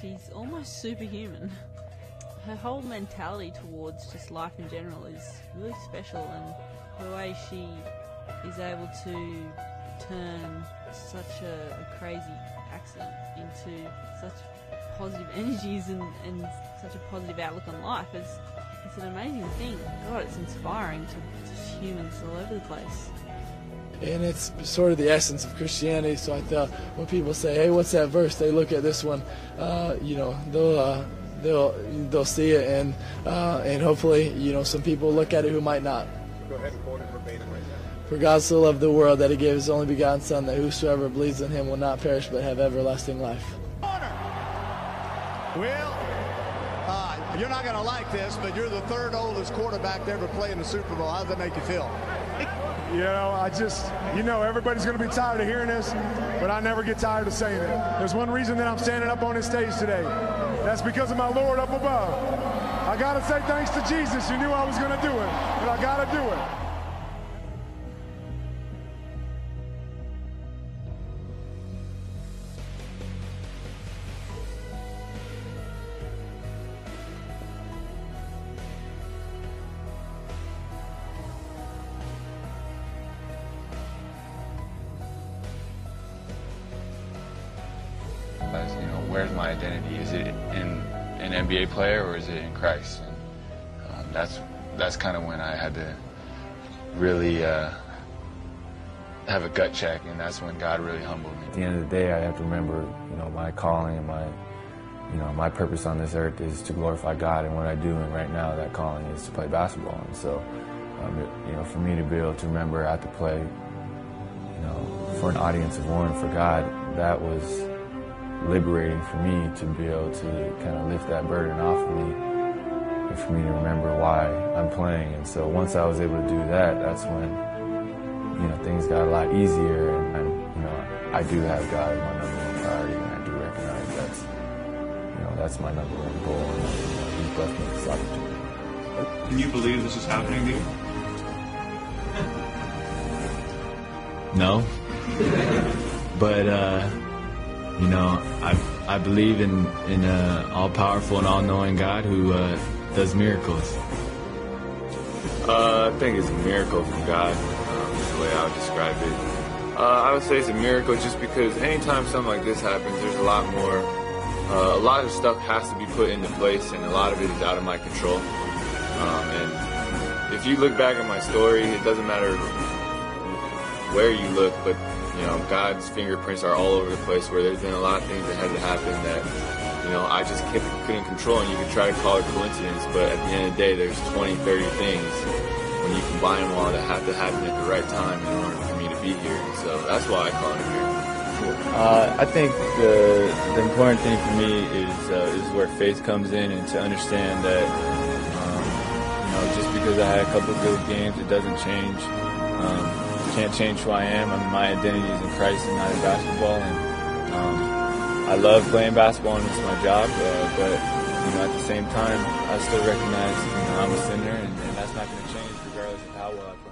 she's almost superhuman. Her whole mentality towards just life in general is really special, and the way she is able to turn such a crazy accident into such positive energies and such a positive outlook on life it's an amazing thing. God, it's inspiring to humans all over the place. And it's sort of the essence of Christianity. So I thought when people say, "Hey, what's that verse?" they look at this one. They'll see it, and hopefully, some people look at it who might not. Go ahead and quote it verbatim right now. For God so loved the world that He gave His only begotten Son, that whosoever believes in Him will not perish but have everlasting life. Well, you're not going to like this, but you're the third oldest quarterback to ever play in the Super Bowl. How does that make you feel? Everybody's going to be tired of hearing this, but I never get tired of saying it. There's one reason that I'm standing up on this stage today. That's because of my Lord up above. I got to say thanks to Jesus. You knew I was going to do it, and I got to do it. Where's my identity? Is it in an NBA player or is it in Christ? And that's kind of when I had to really have a gut check, and that's when God really humbled me. At the end of the day, I have to remember, my calling and my purpose on this earth is to glorify God, and what I do, and right now that calling is to play basketball. And so, for me to be able to remember I have to play, for an audience of one, for God, that was liberating for me to be able to kind of lift that burden off of me, and for me to remember why I'm playing. And so once I was able to do that, that's when things got a lot easier, and I do have God as my number one priority, and I do recognize that's my number one goal, and He's blessed me with this opportunity. Can you believe this is happening to you? No, but I believe in all-powerful and all-knowing God who does miracles. I think it's a miracle from God, is the way I would describe it. I would say it's a miracle just because anytime something like this happens, there's a lot more, a lot of stuff has to be put into place, and a lot of it is out of my control. And if you look back at my story, it doesn't matter where you look, but God's fingerprints are all over the place, where there's been a lot of things that had to happen that, I just couldn't control, and you can try to call it coincidence, but at the end of the day, there's 20, 30 things, when you combine them all, that have to happen at the right time in order for me to be here. And so that's why I call it a miracle. I think the important thing for me is where faith comes in, and to understand that, just because I had a couple of good games, it doesn't change. Can't change who I am. My identity is in Christ and not in basketball. And I love playing basketball, and it's my job. But at the same time, I still recognize I'm a sinner, and that's not going to change regardless of how well I play.